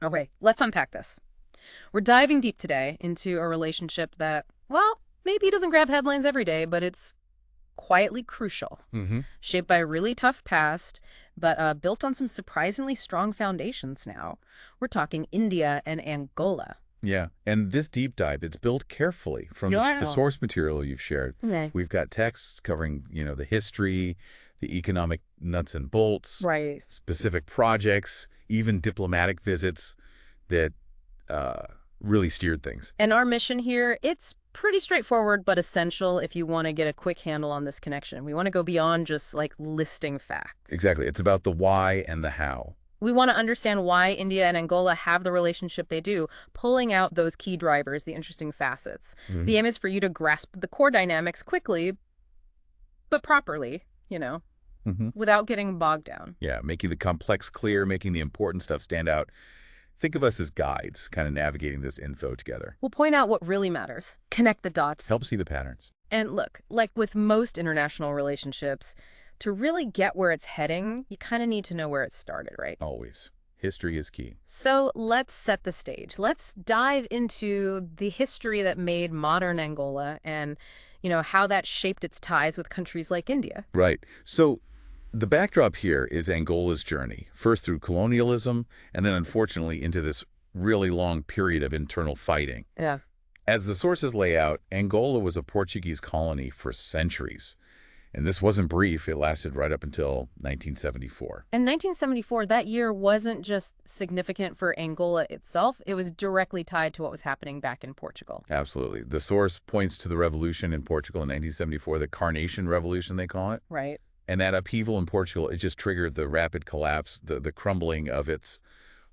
Okay, let's unpack this. We're diving deep today into a relationship that, well, maybe doesn't grab headlines every day, but it's quietly crucial. Hmm. Shaped by a really tough past, but built on some surprisingly strong foundations now. We're talking India and Angola. Yeah, and this deep dive, it's built carefully from the Yeah. source material you've shared. Okay. We've got texts covering, the history, the economic nuts and bolts, Right. specific projects, even diplomatic visits that uh, really steered things. And our mission here, it's pretty straightforward but essential if you want to get a quick handle on this connection. We want to go beyond just like listing facts. Exactly. It's about the why and the how. We want to understand why India and Angola have the relationship they do, pulling out those key drivers, the interesting facets. Mhm. The aim is for you to grasp the core dynamics quickly, but properly, Hmm. without getting bogged down. Yeah, making the complex clear, making the important stuff stand out. Think of us as guides, kind of navigating this info together. We'll point out what really matters, connect the dots. Help see the patterns. And look, like with most international relationships, to really get where it's heading, you kind of need to know where it started, right? Always. History is key. So let's set the stage. Let's dive into the history that made modern Angola and, how that shaped its ties with countries like India. Right. So the backdrop here is Angola's journey, first through colonialism and then unfortunately into this really long period of internal fighting. Yeah. As the sources lay out, Angola was a Portuguese colony for centuries. And this wasn't brief. It lasted right up until 1974. And 1974, that year wasn't just significant for Angola itself, it was directly tied to what was happening back in Portugal. Absolutely. The source points to the revolution in Portugal in 1974, the Carnation Revolution, they call it. Right. And that upheaval in Portugal, it just triggered the rapid collapse, the crumbling of its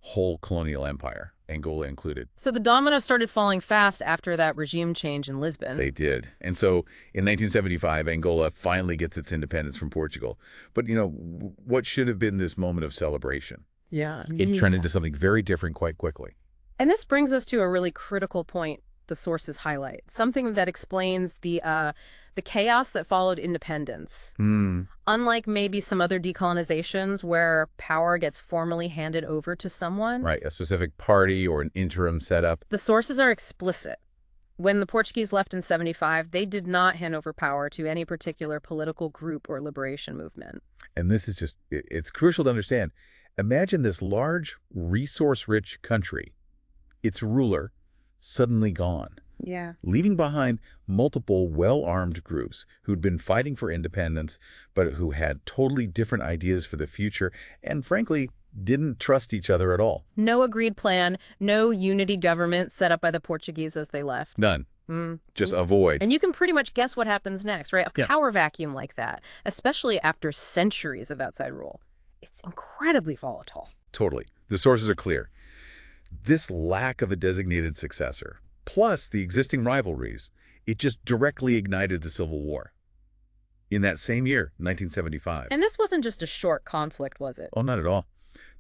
whole colonial empire, Angola included. So the dominoes started falling fast after that regime change in Lisbon. They did. And so in 1975, Angola finally gets its independence from Portugal. But, what should have been this moment of celebration? Yeah. It turned into something very different quite quickly. And this brings us to a really critical point the sources highlight, something that explains the chaos that followed independence. Hmm. Unlike maybe some other decolonizations where power gets formally handed over to someone, Right, a specific party or an interim setup. the sources are explicit. When the Portuguese left in 75, they did not hand over power to any particular political group or liberation movement. And this is just, it's crucial to understand. Imagine this large, resource-rich country, its ruler, suddenly gone, Yeah. leaving behind multiple well-armed groups who'd been fighting for independence, but who had totally different ideas for the future and, frankly, didn't trust each other at all. No agreed plan, no unity government set up by the Portuguese as they left. None. Mm. Just avoid. And you can pretty much guess what happens next, right? A Yeah. power vacuum like that, especially after centuries of outside rule. It's incredibly volatile. Totally. The sources are clear. This lack of a designated successor, plus the existing rivalries, it just directly ignited the Civil War. In that same year, 1975. And this wasn't just a short conflict, was it? Oh, not at all.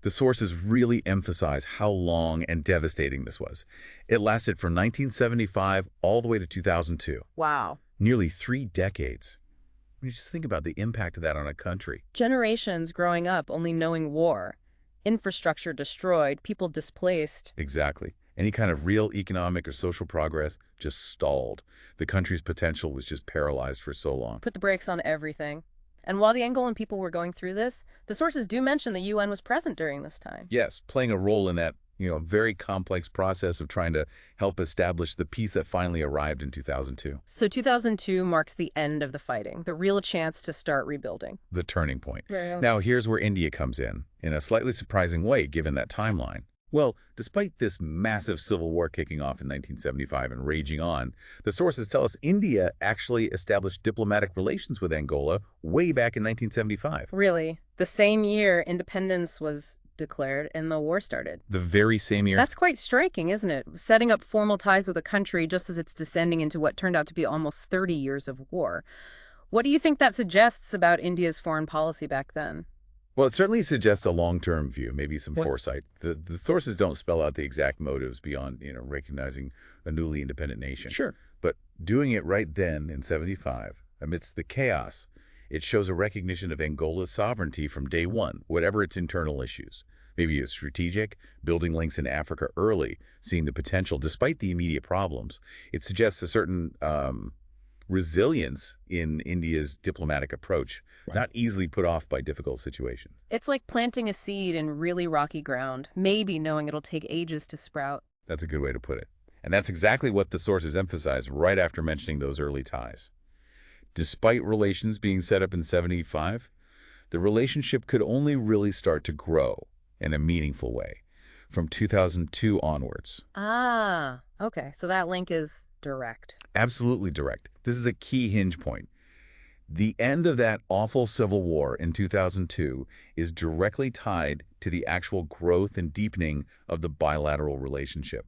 The sources really emphasize how long and devastating this was. It lasted from 1975 all the way to 2002, Wow. nearly 3 decades. I mean, just think about the impact of that on a country. Generations growing up only knowing war. Infrastructure destroyed, people displaced. Exactly. Any kind of real economic or social progress just stalled. The country's potential was just paralyzed for so long. Put the brakes on everything. And while the Angolan people were going through this, the sources do mention the UN was present during this time. Yes, playing a role in that, very complex process of trying to help establish the peace that finally arrived in 2002. So 2002 marks the end of the fighting, the real chance to start rebuilding. The turning point. Right. Now, here's where India comes in a slightly surprising way given that timeline. Well, despite this massive civil war kicking off in 1975 and raging on, the sources tell us India actually established diplomatic relations with Angola way back in 1975. Really, the same year independence was declared and the war started. The very same year. That's quite striking, isn't it? Setting up formal ties with a country just as it's descending into what turned out to be almost 30 years of war. What do you think that suggests about India's foreign policy back then? Well, it certainly suggests a long-term view, maybe some What? foresight. The sources don't spell out the exact motives beyond, recognizing a newly independent nation. Sure. But doing it right then in 75, amidst the chaos, it shows a recognition of Angola's sovereignty from day one, whatever its internal issues. Maybe it's strategic, building links in Africa early, seeing the potential despite the immediate problems. It suggests a certain resilience in India's diplomatic approach, Right. not easily put off by difficult situations. It's like planting a seed in really rocky ground, maybe knowing it'll take ages to sprout. That's a good way to put it. And that's exactly what the sources emphasize right after mentioning those early ties. Despite relations being set up in 75, the relationship could only really start to grow in a meaningful way from 2002 onwards. Ah, okay. So that link is direct. Absolutely direct. This is a key hinge point. The end of that awful civil war in 2002 is directly tied to the actual growth and deepening of the bilateral relationship.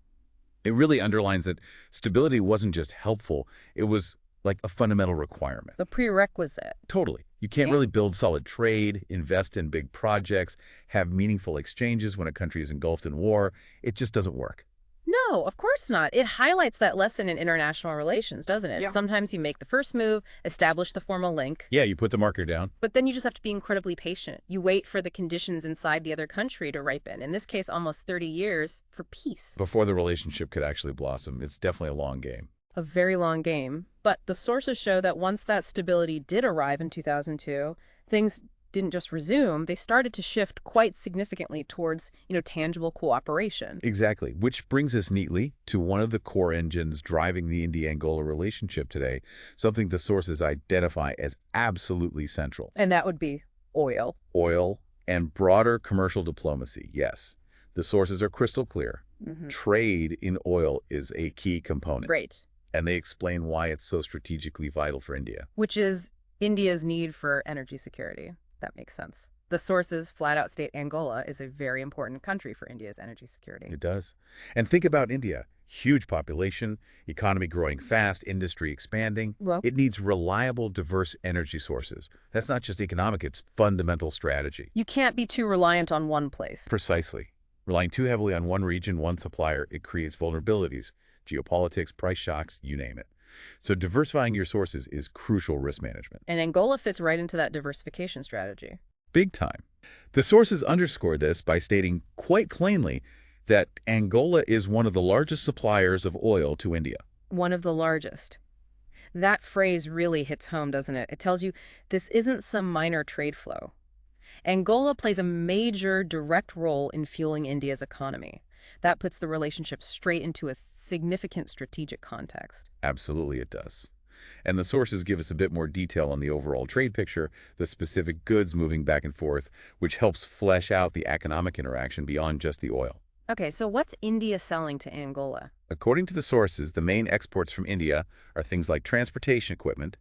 It really underlines that stability wasn't just helpful, it was like a fundamental requirement. The prerequisite. Totally. You can't Yeah. really build solid trade, invest in big projects, have meaningful exchanges when a country is engulfed in war. It just doesn't work. No, of course not. It highlights that lesson in international relations, doesn't it? Yeah. Sometimes you make the first move, establish the formal link, Yeah, you put the marker down. but then you just have to be incredibly patient. You wait for the conditions inside the other country to ripen. In this case, almost 30 years for peace. Before the relationship could actually blossom, it's definitely a long game. A very long game. But the sources show that once that stability did arrive in 2002, things didn't just resume, they started to shift quite significantly towards, tangible cooperation. Exactly, which brings us neatly to one of the core engines driving the India-Angola relationship today, something the sources identify as absolutely central. And that would be oil. Oil and broader commercial diplomacy, yes. The sources are crystal clear. Trade in oil is a key component. Great. And they explain why it's so strategically vital for India. Which is India's need for energy security. That makes sense. The sources flat out state Angola is a very important country for India's energy security. It does. And think about India. Huge population, economy growing fast, industry expanding. Well, It needs reliable, diverse energy sources. That's not just economic, it's fundamental strategy. you can't be too reliant on one place. Precisely. Relying too heavily on one region, one supplier, it creates vulnerabilities, geopolitics, price shocks, you name it. So diversifying your sources is crucial risk management. And Angola fits right into that diversification strategy. Big time. The sources underscore this by stating quite plainly that Angola is one of the largest suppliers of oil to India. One of the largest. That phrase really hits home, doesn't it? It tells you this isn't some minor trade flow. Angola plays a major direct role in fueling India's economy. That puts the relationship straight into a significant strategic context. Absolutely it does. And the sources give us a bit more detail on the overall trade picture, the specific goods moving back and forth, which helps flesh out the economic interaction beyond just the oil. Okay, so what's India selling to Angola? According to the sources, the main exports from India are things like transportation equipment,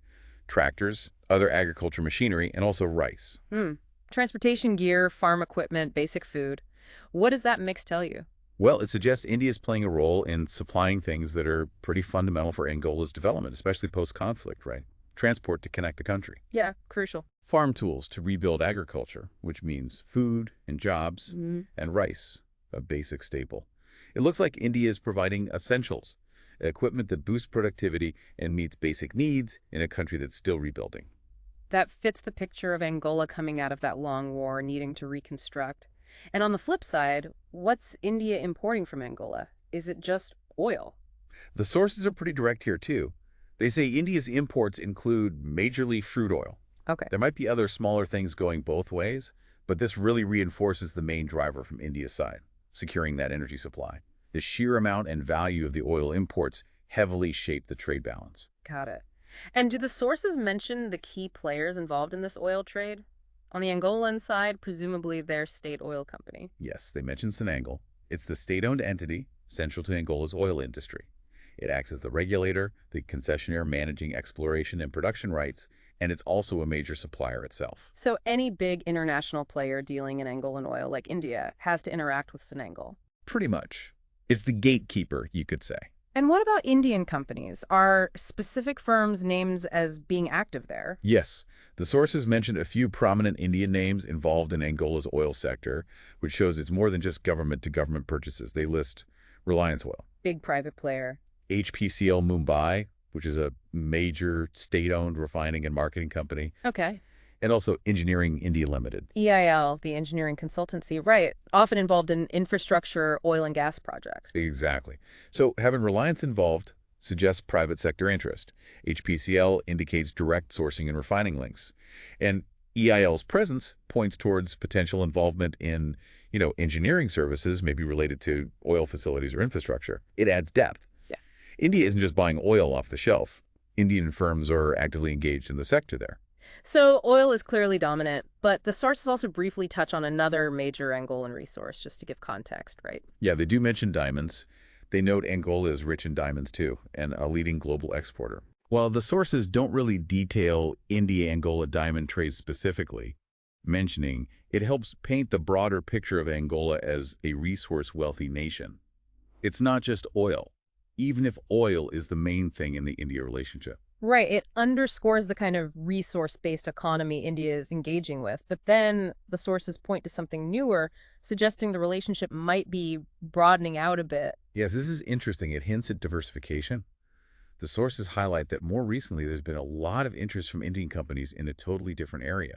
tractors, other agriculture machinery, and also rice. Transportation gear, farm equipment, basic food. What does that mix tell you? Well, it suggests India is playing a role in supplying things that are pretty fundamental for Angola's development, especially post-conflict, right? Transport to connect the country. Yeah, crucial. Farm tools to rebuild agriculture, which means food and jobs, and rice, a basic staple. It looks like India is providing essentials, equipment that boosts productivity and meets basic needs in a country that's still rebuilding. That fits the picture of Angola coming out of that long war, needing to reconstruct. And on the flip side, what's India importing from Angola? Is it just oil? The sources are pretty direct here, too. They say India's imports include majorly fruit oil. Okay. There might be other smaller things going both ways, but this really reinforces the main driver from India's side, securing that energy supply. The sheer amount and value of the oil imports heavily shape the trade balance. Got it. And do the sources mention the key players involved in this oil trade? On the Angolan side, presumably their state oil company. Yes, they mention Senangal. It's the state-owned entity central to Angola's oil industry. It acts as the regulator, the concessionaire managing exploration and production rights, and it's also a major supplier itself. So any big international player dealing in Angolan oil, like India, has to interact with Senangal. Pretty much. It's the gatekeeper, you could say. And what about Indian companies? Are specific firms' names as being active there? Yes, the sources mentioned a few prominent Indian names involved in Angola's oil sector, which shows it's more than just government-to-government purchases. They list Reliance Oil, Big private player. HPCL Mumbai, which is a major state-owned refining and marketing company, Okay. and also Engineering India Limited. EIL, the engineering consultancy, right, often involved in infrastructure, oil and gas projects. Exactly. So having Reliance involved suggests private sector interest. HPCL indicates direct sourcing and refining links. And EIL's presence points towards potential involvement in, engineering services, maybe related to oil facilities or infrastructure. It adds depth. Yeah. India isn't just buying oil off the shelf. Indian firms are actively engaged in the sector there. So oil is clearly dominant, but the sources also briefly touch on another major Angolan resource, just to give context, right? Yeah, they do mention diamonds. They note Angola is rich in diamonds too, and a leading global exporter. While the sources don't really detail India-Angola diamond trade specifically, mentioning it helps paint the broader picture of Angola as a resource-wealthy nation. It's not just oil, even if oil is the main thing in the India relationship. Right. It underscores the kind of resource-based economy India is engaging with. But then the sources point to something newer, suggesting the relationship might be broadening out a bit. Yes, this is interesting. It hints at diversification. The sources highlight that more recently there's been a lot of interest from Indian companies in a totally different area,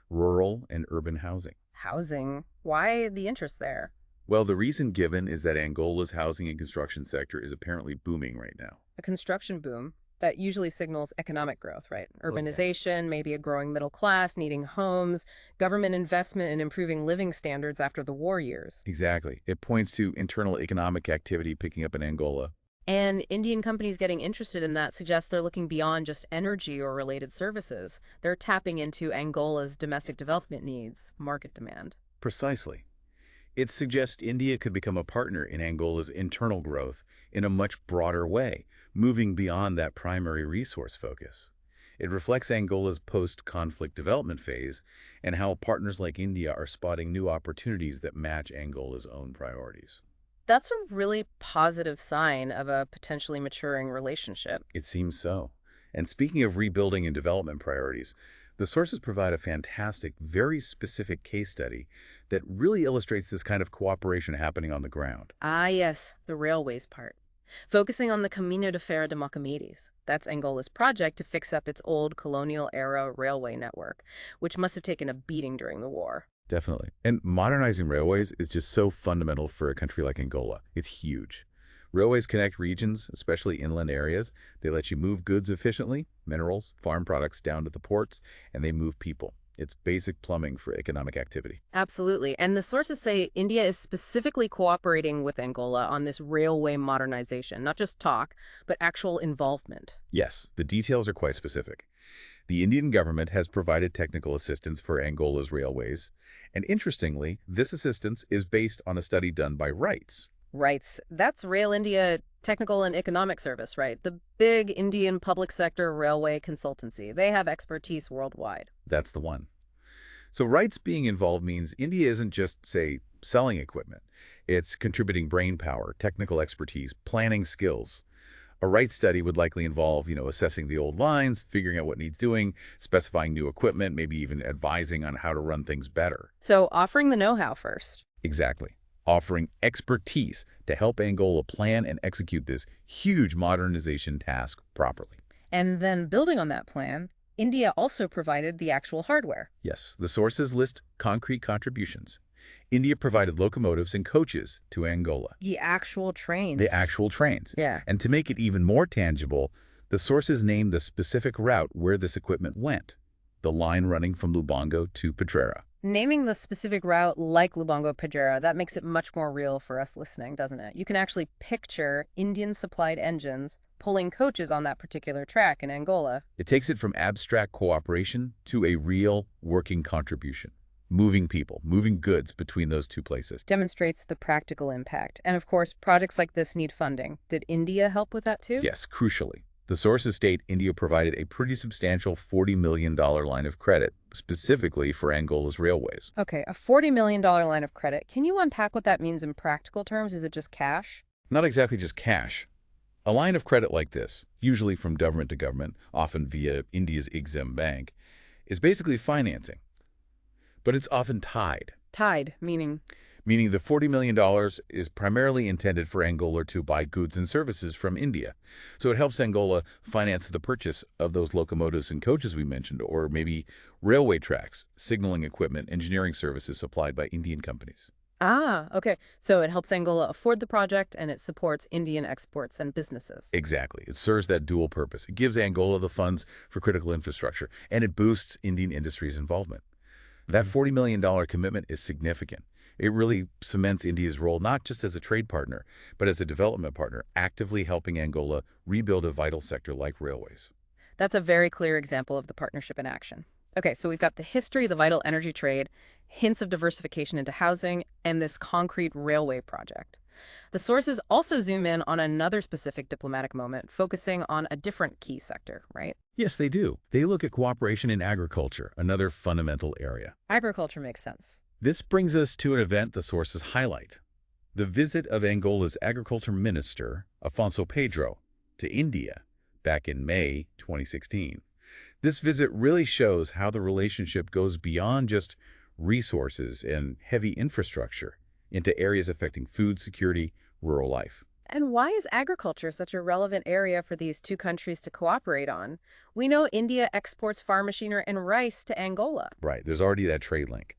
rural and urban housing. Housing. Why the interest there? Well, the reason given is that Angola's housing and construction sector is apparently booming right now. A construction boom that usually signals economic growth, right? Well, yeah. Urbanization, maybe a growing middle class needing homes, government investment in improving living standards after the war years. Exactly. It points to internal economic activity picking up in Angola. And Indian companies getting interested in that suggests they're looking beyond just energy or related services. They're tapping into Angola's domestic development needs, market demand. Precisely. It suggests India could become a partner in Angola's internal growth in a much broader way, moving beyond that primary resource focus. It reflects Angola's post-conflict development phase and how partners like India are spotting new opportunities that match Angola's own priorities. That's a really positive sign of a potentially maturing relationship. It seems so. And speaking of rebuilding and development priorities, the sources provide a fantastic, very specific case study that really illustrates this kind of cooperation happening on the ground. Ah, yes, the railways part. Focusing on the Camino de Ferro de Mocamedes. That's Angola's project to fix up its old colonial-era railway network, which must have taken a beating during the war. Definitely. And modernizing railways is just so fundamental for a country like Angola. It's huge. Railways connect regions, especially inland areas. They let you move goods efficiently, minerals, farm products down to the ports, and they move people. It's basic plumbing for economic activity. Absolutely. And the sources say India is specifically cooperating with Angola on this railway modernization, not just talk, but actual involvement. Yes, the details are quite specific. The Indian government has provided technical assistance for Angola's railways, and interestingly, this assistance is based on a study done by RITES. Right. That's Rail India Technical and Economic Service, right? The big Indian public sector railway consultancy. They have expertise worldwide. That's the one. So RITES being involved means India isn't just, say, selling equipment. It's contributing brain power, technical expertise, planning skills. A RITES study would likely involve, assessing the old lines, figuring out what needs doing, specifying new equipment, maybe even advising on how to run things better. So offering the know-how first. Exactly. Offering expertise to help Angola plan and execute this huge modernization task properly. And then building on that plan, India also provided the actual hardware. Yes, the sources list concrete contributions. India provided locomotives and coaches to Angola. The actual trains. The actual trains. Yeah. And to make it even more tangible, the sources named the specific route where this equipment went, the line running from Lubango to Pedrera. Naming the specific route like Lubango Pedrera, that makes it much more real for us listening, doesn't it? You can actually picture Indian-supplied engines pulling coaches on that particular track in Angola. It takes it from abstract cooperation to a real working contribution. Moving people, moving goods between those two places. Demonstrates the practical impact. And of course, projects like this need funding. Did India help with that too? Yes, crucially. The sources state India provided a pretty substantial $40 million line of credit, specifically for Angola's railways. Okay, a $40 million line of credit. Can you unpack what that means in practical terms? Is it just cash? Not exactly just cash. A line of credit like this, usually from government to government, often via India's Exim Bank, is basically financing. But it's often tied. Tied, meaning? meaning the $40 million is primarily intended for Angola to buy goods and services from India. So it helps Angola finance the purchase of those locomotives and coaches we mentioned, or maybe railway tracks, signaling equipment, engineering services supplied by Indian companies. Ah, okay. So it helps Angola afford the project and it supports Indian exports and businesses. Exactly. It serves that dual purpose. It gives Angola the funds for critical infrastructure, and it boosts Indian industry's involvement. That Mhm. $40 million commitment is significant. It really cements India's role not just as a trade partner, but as a development partner, actively helping Angola rebuild a vital sector like railways. That's a very clear example of the partnership in action. Okay, so we've got the history, the vital energy trade, hints of diversification into housing, and this concrete railway project. The sources also zoom in on another specific diplomatic moment, focusing on a different key sector, right? Yes, they do. They look at cooperation in agriculture, another fundamental area. Agriculture makes sense. This brings us to an event the sources highlight: the visit of Angola's agriculture minister, Afonso Pedro, to India back in May 2016. This visit really shows how the relationship goes beyond just resources and heavy infrastructure into areas affecting food security, rural life. And why is agriculture such a relevant area for these two countries to cooperate on? We know India exports farm machinery and rice to Angola. Right, there's already that trade link.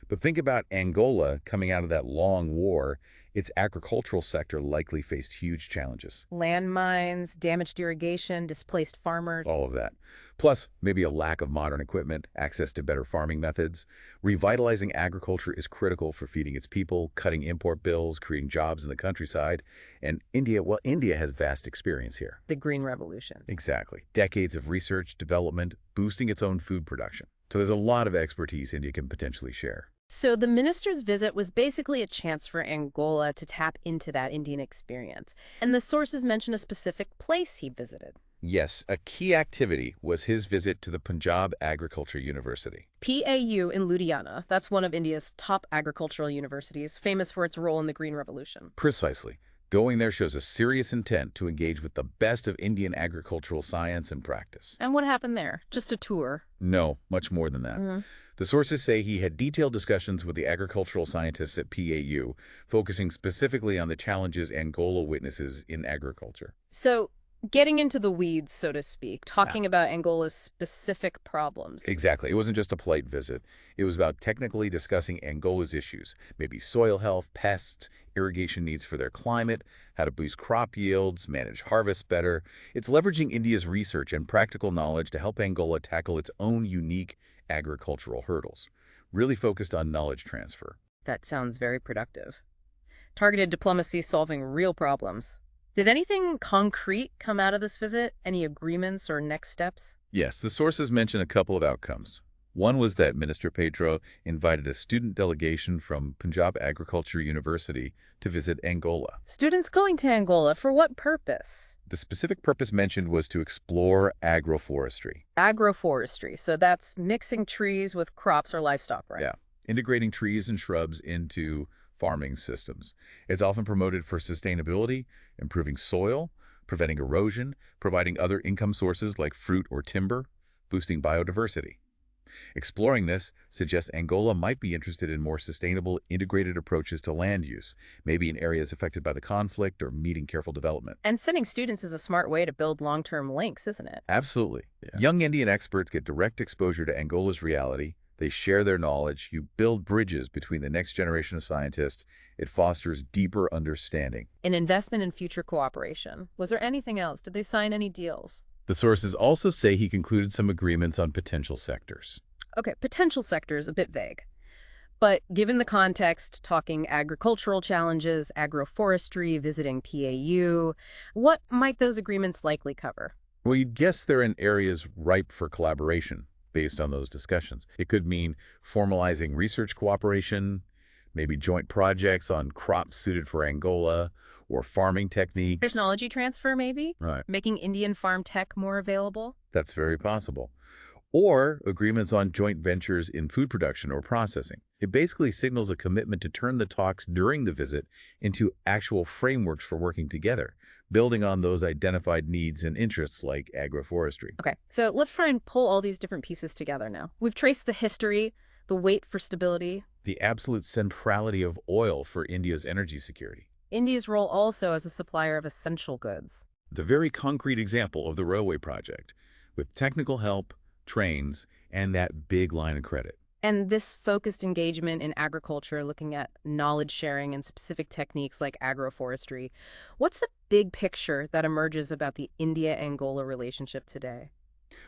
But think about Angola coming out of that long war. Its agricultural sector likely faced huge challenges. Landmines, damaged irrigation, displaced farmers. All of that. Plus, maybe a lack of modern equipment, access to better farming methods. Revitalizing agriculture is critical for feeding its people, cutting import bills, creating jobs in the countryside. And India, well, India has vast experience here. The Green Revolution. Exactly. Decades of research, development, boosting its own food production. So there's a lot of expertise India can potentially share. So the minister's visit was basically a chance for Angola to tap into that Indian experience. And the sources mention a specific place he visited. Yes, a key activity was his visit to the Punjab Agriculture University. PAU in Ludhiana, that's one of India's top agricultural universities, famous for its role in the Green Revolution. Precisely. Going there shows a serious intent to engage with the best of Indian agricultural science and practice. And what happened there? Just a tour. No, much more than that. The sources say he had detailed discussions with the agricultural scientists at PAU, focusing specifically on the challenges Angola witnesses in agriculture. So, getting into the weeds, so to speak, Ah, talking about Angola's specific problems. exactly. It wasn't just a polite visit. It was about technically discussing Angola's issues, maybe soil health, pests, irrigation needs for their climate, how to boost crop yields, manage harvests better. It's leveraging India's research and practical knowledge to help Angola tackle its own unique agricultural hurdles, really focused on knowledge transfer. That sounds very productive. Targeted diplomacy solving real problems. Did anything concrete come out of this visit? Any agreements or next steps? Yes, the sources mention a couple of outcomes. One was that Minister Pedro invited a student delegation from Punjab Agriculture University to visit Angola. Students going to Angola for what purpose? The specific purpose mentioned was to explore agroforestry. Agroforestry. So that's mixing trees with crops or livestock, right? Yeah, integrating trees and shrubs into farming systems. It's often promoted for sustainability, improving soil, preventing erosion, providing other income sources like fruit or timber, boosting biodiversity. Exploring this suggests Angola might be interested in more sustainable, integrated approaches to land use, maybe in areas affected by the conflict or meeting careful development. And sending students is a smart way to build long-term links, isn't it? Absolutely. Yeah. Young Indian experts get direct exposure to Angola's reality. They share their knowledge. You build bridges between the next generation of scientists. It fosters deeper understanding. An investment in future cooperation. Was there anything else? Did they sign any deals? The sources also say he concluded some agreements on potential sectors. Okay, potential sectors, a bit vague. But given the context, talking agricultural challenges, agroforestry, visiting PAU, what might those agreements likely cover? Well, you'd guess they're in areas ripe for collaboration based on those discussions. It could mean formalizing research cooperation, maybe joint projects on crops suited for Angola, or farming techniques. Technology transfer, maybe? Right. Making Indian farm tech more available? That's very possible. Or agreements on joint ventures in food production or processing. It basically signals a commitment to turn the talks during the visit into actual frameworks for working together, building on those identified needs and interests like agroforestry. Okay, so let's try and pull all these different pieces together now. We've traced the history, the wait for stability, The absolute centrality of oil for India's energy security. India's role also as a supplier of essential goods. The very concrete example of the railway project, with technical help, trains, and that big line of credit. And this focused engagement in agriculture, looking at knowledge sharing and specific techniques like agroforestry, what's the big picture that emerges about the India-Angola relationship today?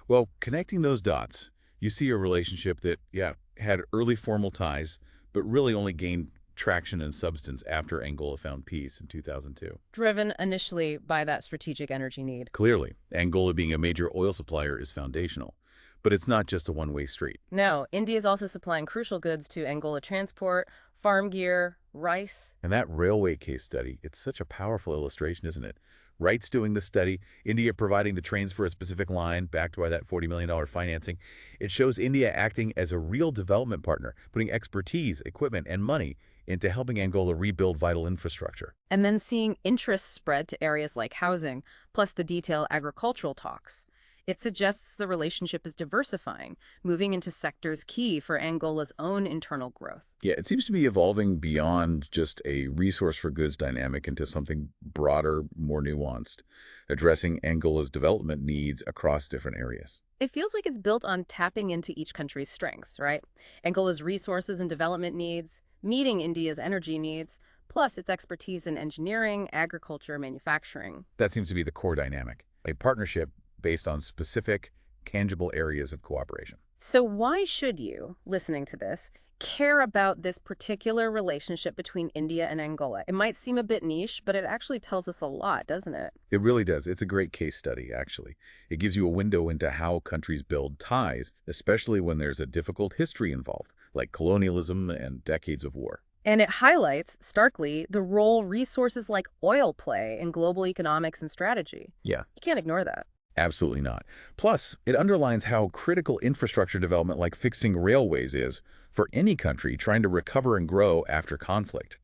Well, connecting those dots, you see a relationship that, yeah, had early formal ties, but really only gained traction and substance after Angola found peace in 2002. Driven initially by that strategic energy need. Clearly, Angola being a major oil supplier is foundational, but it's not just a one-way street. No, India is also supplying crucial goods to Angola transport, farm gear, rice. And that railway case study, it's such a powerful illustration, isn't it? Wright's doing the study, India providing the trains for a specific line, backed by that $40 million financing. It shows India acting as a real development partner, putting expertise, equipment, and money into helping Angola rebuild vital infrastructure. And then seeing interest spread to areas like housing, plus the detailed agricultural talks. It suggests the relationship is diversifying, moving into sectors key for Angola's own internal growth. Yeah, it seems to be evolving beyond just a resource for goods dynamic into something broader, more nuanced, addressing Angola's development needs across different areas. It feels like it's built on tapping into each country's strengths, right? Angola's resources and development needs, meeting India's energy needs, plus its expertise in engineering, agriculture, manufacturing. That seems to be the core dynamic, a partnership based on specific, tangible areas of cooperation. So why should you, listening to this, care about this particular relationship between India and Angola? It might seem a bit niche, but it actually tells us a lot, doesn't it? It really does. It's a great case study, actually. It gives you a window into how countries build ties, especially when there's a difficult history involved, like colonialism and decades of war. And it highlights, starkly, the role resources like oil play in global economics and strategy. Yeah. You can't ignore that. Absolutely not. Plus, it underlines how critical infrastructure development like fixing railways is for any country trying to recover and grow after conflict,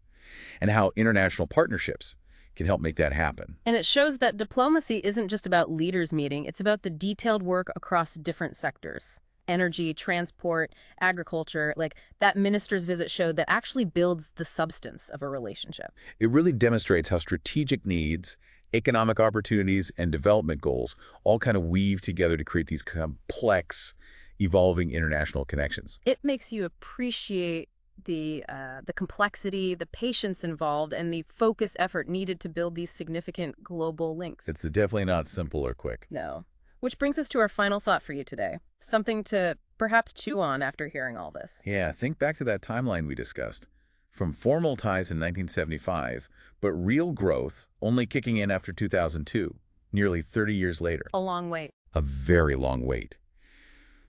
and how international partnerships can help make that happen. And it shows that diplomacy isn't just about leaders meeting, it's about the detailed work across different sectors. Energy, transport, agriculture, like that minister's visit showed that actually builds the substance of a relationship. It really demonstrates how strategic needs, economic opportunities, and development goals all kind of weave together to create these complex, evolving international connections. It makes you appreciate the complexity, the patience involved, and the focused effort needed to build these significant global links. It's definitely not simple or quick. No. Which brings us to our final thought for you today. Something to perhaps chew on after hearing all this. Yeah, think back to that timeline we discussed. From formal ties in 1975, but real growth only kicking in after 2002, nearly 30 years later. A long wait. A very long wait.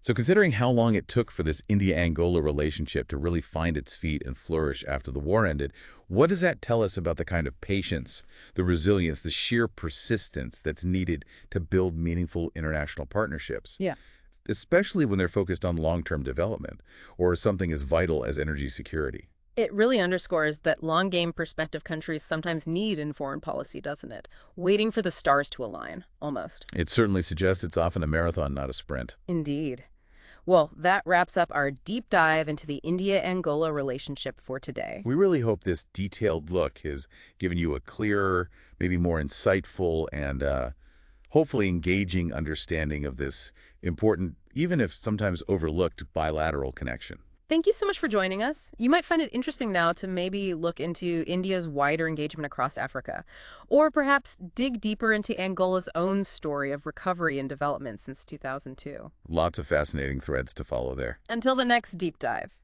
So considering how long it took for this India-Angola relationship to really find its feet and flourish after the war ended, what does that tell us about the kind of patience, the resilience, the sheer persistence that's needed to build meaningful international partnerships? Yeah. Especially when they're focused on long-term development or something as vital as energy security. It really underscores that long-game perspective countries sometimes need in foreign policy, doesn't it? Waiting for the stars to align, almost. It certainly suggests it's often a marathon, not a sprint. Indeed. Well, that wraps up our deep dive into the India-Angola relationship for today. We really hope this detailed look has given you a clearer, maybe more insightful, and hopefully engaging understanding of this important, even if sometimes overlooked, bilateral connection. Thank you so much for joining us. You might find it interesting now to maybe look into India's wider engagement across Africa, or perhaps dig deeper into Angola's own story of recovery and development since 2002. Lots of fascinating threads to follow there. Until the next deep dive.